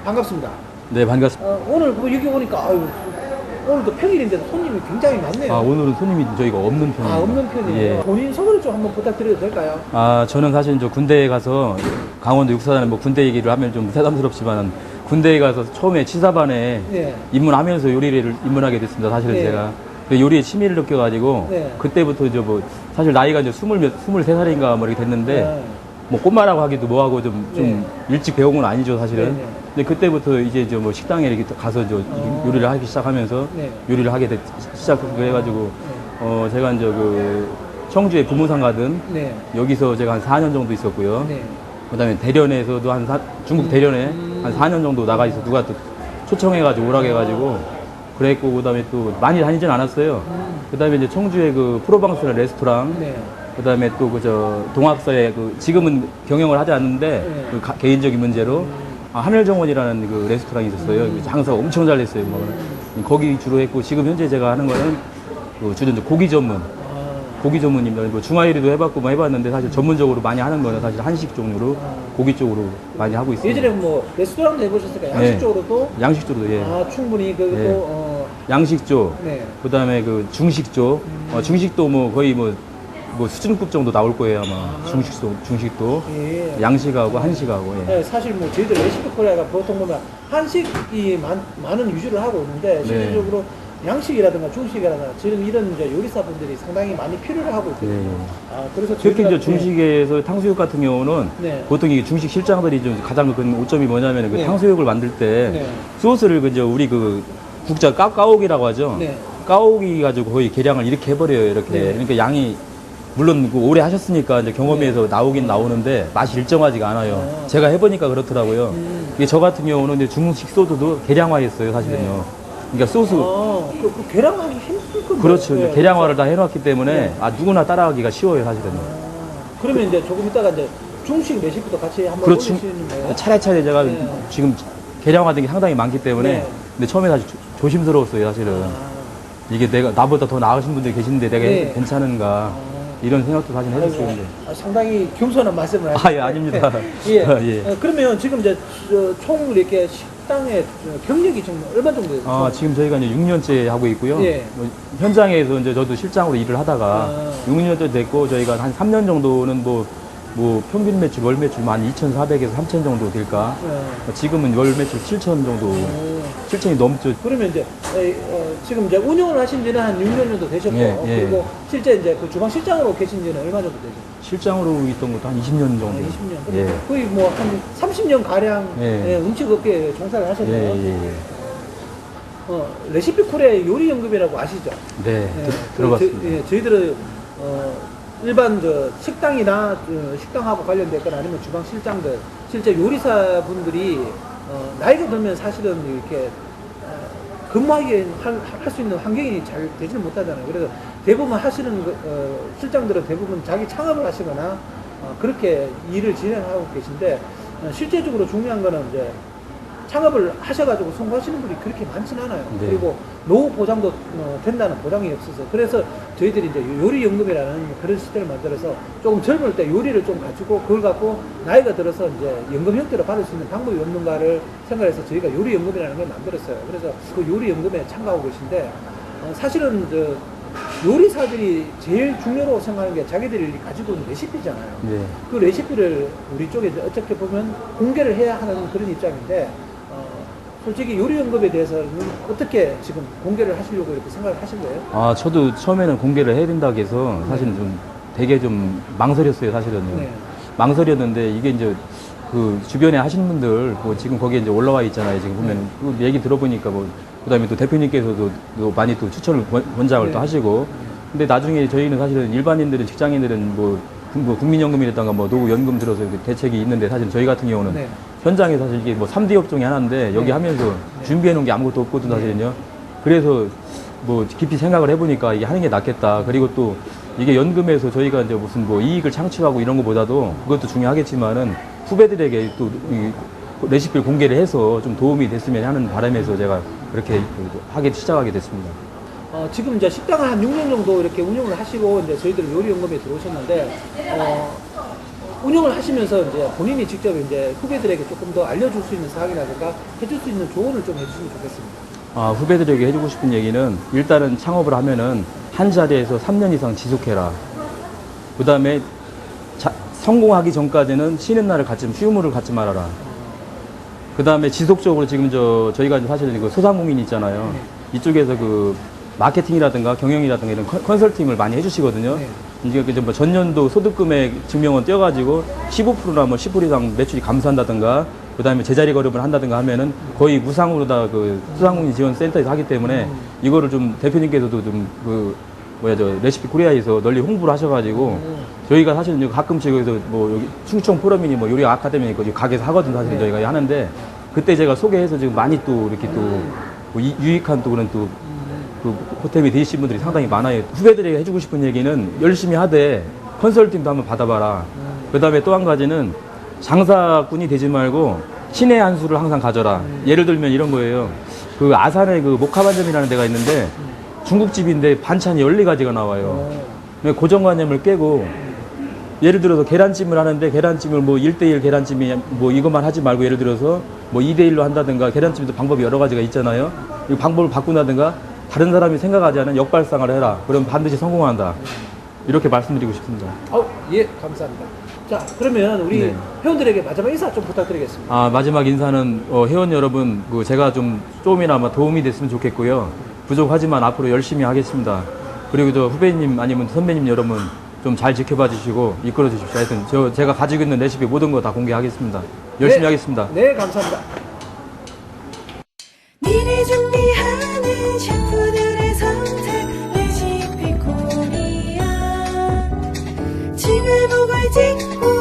반갑습니다. 네, 반갑습니다. 오늘 뭐 여기 오니까 아유, 오늘도 평일인데도 손님이 굉장히 많네요. 아, 오늘은 손님이 저희가 없는 편이에요. 아, 없는 편이에요. 예. 본인 소개를 좀 한번 부탁드려도 될까요? 아, 저는 사실 저 군대에 가서 강원도 육사단에 뭐 군대 얘기를 하면 좀 새삼스럽지만 군대에 가서 처음에 치사반에 네. 입문하면서 요리를 입문하게 됐습니다. 사실은 네. 제가 그 요리에 취미를 느껴가지고 네. 그때부터 이제 뭐 사실 나이가 이제 23살인가 뭐 이렇게 됐는데 네. 뭐 꽃말하고 하기도 뭐하고 좀 네. 일찍 배운 건 아니죠, 사실은. 네, 네. 근데 그때부터 이제 저 뭐 식당에 이렇게 가서 저 요리를 하기 시작하면서 네. 요리를 하게 시작해가지고 제가 이제 그 청주에 부무상 가든 네. 여기서 제가 한 4년 정도 있었고요. 네. 그다음에 대련에서도 중국 대련에 한 4년 정도 나가 있어 누가 또 초청해가지고 오라고 해가지고 그랬고 그다음에 또 많이 다니진 않았어요. 그다음에 이제 청주에 그 프로방스라는 레스토랑 네. 그다음에 또 그저 동학서에 그 지금은 경영을 하지 않는데 네. 그 개인적인 문제로 하늘정원이라는 그 레스토랑이 있었어요. 장사가 엄청 잘 됐어요. 뭐. 거기 주로 했고 지금 현재 제가 하는 거는 그 주로 이제 고기 전문. 고기 전문입니다. 뭐 중화요리도 해봤고 뭐 해봤는데 사실 전문적으로 많이 하는 거는 사실 한식 종류로 고기 쪽으로 많이 하고 있습니다. 예전에 뭐 레스토랑도 해보셨을까요? 양식 네. 쪽으로도? 양식 쪽으로 예. 아, 충분히 그, 네. 또, 양식 쪽. 네. 그다음에 그 중식 쪽. 중식도 뭐 거의 뭐 수준급 정도 나올 거예요 아마. 중식도. 예. 양식하고 한식하고. 예. 네, 사실 뭐 저희들 레시피 코리아가 보통 보면 한식이 많은 위주를 하고 있는데 네. 실질적으로 양식이라든가 중식이라든가 지금 이런 이제 요리사분들이 상당히 많이 필요를 하고 있거든요. 네. 아, 그래서 특히 저희가- 이제 중식에서 탕수육 같은 경우는 네. 보통 이 중식 실장들이 좀 가장 큰 오점이 뭐냐면 그 네. 탕수육을 만들 때 네. 소스를 그 이제 우리 그 국자 까오기라고 하죠. 네. 까오기 가지고 거의 계량을 이렇게 해버려요. 이렇게. 네. 그러니까 양이 물론 그 오래 하셨으니까 이제 경험에서 나오긴 나오는데 맛이 일정하지가 않아요. 아. 제가 해보니까 그렇더라고요. 이게 저 같은 경우는 이제 중식 소스도 계량화했어요, 사실은요. 네. 그러니까 소스 그 계량하기 힘들 건데. 그렇죠. 이제 네. 계량화를 다 해놨기 때문에 네. 누구나 따라하기가 쉬워요, 사실은요. 그러면 이제 조금 있다가 이제 중식 레시피도 같이 한번 그렇죠. 올리시는 거예요? 차례차례 제가 네. 지금 계량화된 게 상당히 많기 때문에 네. 근데 처음에 사실 조심스러웠어요, 사실은. 이게 나보다 더 나으신 분들이 계신데 내가 네. 괜찮은가 이런 생각도 사실 해봤어요. 근데. 상당히 겸손한 말씀을 하시네요. 예, 아닙니다. 예. 예. 그러면 지금 이제 총 이렇게 식당의 경력이 지금 얼마 정도 돼요? 지금 저희가 이제 6년째 하고 있고요. 예. 뭐 현장에서 이제 저도 실장으로 일을 하다가 6년째 됐고 저희가 한 3년 정도는 뭐 평균 매출, 월 매출 한 2,400에서 3,000 정도 될까. 지금은 월 매출 7,000 정도, 7,000이 넘죠. 그러면 이제 지금 이제 운영을 하신 지는 한 6년 정도 되셨고 예, 예. 그리고 실제 이제 그 주방 실장으로 계신 지는 얼마 정도 되죠? 실장으로 있던 것도 한 20년 정도. 20년. 예. 거의 뭐 한 30년 가량 예. 음식업계에 종사를 하셨네요. 예. 레시피 코리아 요리 연구회라고 아시죠? 네, 예, 들어봤습니다. 저희들은 일반 식당이나 식당하고 관련됐거나 아니면 주방 실장들, 실제 요리사분들이 나이가 들면 사실은 이렇게 근무하기 할 수 있는 환경이 잘 되지는 못하잖아요. 그래서 대부분 하시는 실장들은 대부분 자기 창업을 하시거나 그렇게 일을 진행하고 계신데 실제적으로 중요한 거는 이제 창업을 하셔가지고 성공하시는 분이 그렇게 많지는 않아요. 네. 그리고 노후 보장도 된다는 보장이 없어서 그래서 저희들이 이제 요리연금이라는 그런 시스템을 만들어서 조금 젊을 때 요리를 좀 가지고 그걸 갖고 나이가 들어서 이제 연금 형태로 받을 수 있는 방법이 없는가를 생각해서 저희가 요리연금이라는 걸 만들었어요. 그래서 그 요리연금에 참가하고 계신데 사실은 요리사들이 제일 중요하다고 생각하는 게 자기들이 가지고 있는 레시피잖아요. 네. 그 레시피를 우리 쪽에 이제 어떻게 보면 공개를 해야 하는 그런 입장인데 솔직히 요리연금에 대해서는 어떻게 지금 공개를 하시려고 이렇게 생각을 하신 거예요? 저도 처음에는 공개를 해야 된다고 해서 사실은 좀 되게 좀 망설였어요, 사실은요. 네. 망설였는데 이게 이제 그 주변에 하시는 분들 뭐 지금 거기에 이제 올라와 있잖아요. 지금 보면 그 얘기 들어보니까 그다음에 또 대표님께서도 또 많이 또 추천을 권장을 네. 또 하시고 근데 나중에 저희는 사실은 일반인들은 직장인들은 뭐 국민연금이라든가 뭐 노후연금 들어서 대책이 있는데 사실 저희 같은 경우는 네. 현장에 사실 이게 뭐 3D 업종이 하나인데 여기 네. 하면서 준비해 놓은 게 아무것도 없거든 사실은요. 그래서 뭐 깊이 생각을 해보니까 이게 하는 게 낫겠다. 그리고 또 이게 연금에서 저희가 이제 무슨 뭐 이익을 창출하고 이런 것보다도 그것도 중요하겠지만은 후배들에게 또 이 레시피를 공개를 해서 좀 도움이 됐으면 하는 바람에서 제가 그렇게 시작하게 됐습니다. 지금 이제 식당을 한 6년 정도 이렇게 운영을 하시고 이제 저희들 요리연금에 들어오셨는데 운영을 하시면서 이제 본인이 직접 이제 후배들에게 조금 더 알려줄 수 있는 사항이라든가 해줄 수 있는 조언을 좀 해주시면 좋겠습니다. 후배들에게 해주고 싶은 얘기는 일단은 창업을 하면은 한 자리에서 3년 이상 지속해라. 그 다음에 성공하기 전까지는 쉬는 날을 휴무를 갖지 말아라. 그 다음에 지속적으로 지금 저희가 사실은 그 소상공인 있잖아요. 이쪽에서 그 마케팅이라든가 경영이라든가 이런 컨설팅을 많이 해주시거든요. 네. 이게 뭐 전년도 소득금액 증명원 떼어가지고 15%나 뭐 10% 이상 매출이 감소한다든가 그 다음에 제자리 걸음을 한다든가 하면은 거의 무상으로 다 그 소상공인 지원센터에서 하기 때문에 이거를 좀 대표님께서도 좀 레시피 코리아에서 널리 홍보를 하셔가지고 저희가 사실은 가끔씩 여기서 뭐 여기 충청 포럼이니 뭐 요리 아카데미 있고 가게에서 하거든요. 사실 저희가 하는데 그때 제가 소개해서 지금 많이 또 이렇게 또 유익한 또 그런 또 그 호텔에 되신 분들이 상당히 많아요. 후배들에게 해주고 싶은 얘기는 열심히 하되 컨설팅도 한번 받아봐라. 그 다음에 또 한 가지는 장사꾼이 되지 말고 신의 한 수를 항상 가져라. 예를 들면 이런 거예요. 그 아산에 그 목화반점이라는 데가 있는데 중국집인데 반찬이 14가지가 나와요. 고정관념을 깨고 예를 들어서 계란찜을 하는데 계란찜을 뭐 1대1 계란찜이 뭐 이것만 하지 말고 예를 들어서 뭐 2대1로 한다든가 계란찜도 방법이 여러 가지가 있잖아요. 이 방법을 바꾼다든가 다른 사람이 생각하지 않은 역발상을 해라. 그럼 반드시 성공한다. 이렇게 말씀드리고 싶습니다. 예, 감사합니다. 자, 그러면 우리 네. 회원들에게 마지막 인사 좀 부탁드리겠습니다. 마지막 인사는 회원 여러분, 제가 조금이나마 도움이 됐으면 좋겠고요. 부족하지만 앞으로 열심히 하겠습니다. 그리고 후배님 아니면 선배님 여러분 좀 잘 지켜봐 주시고 이끌어 주십시오. 하여튼 제가 가지고 있는 레시피 모든 거 다 공개하겠습니다. 열심히 네. 하겠습니다. 네, 감사합니다. 미리 준비하는 셰프들의 선택 레시피 코리아 징을 보고 찍고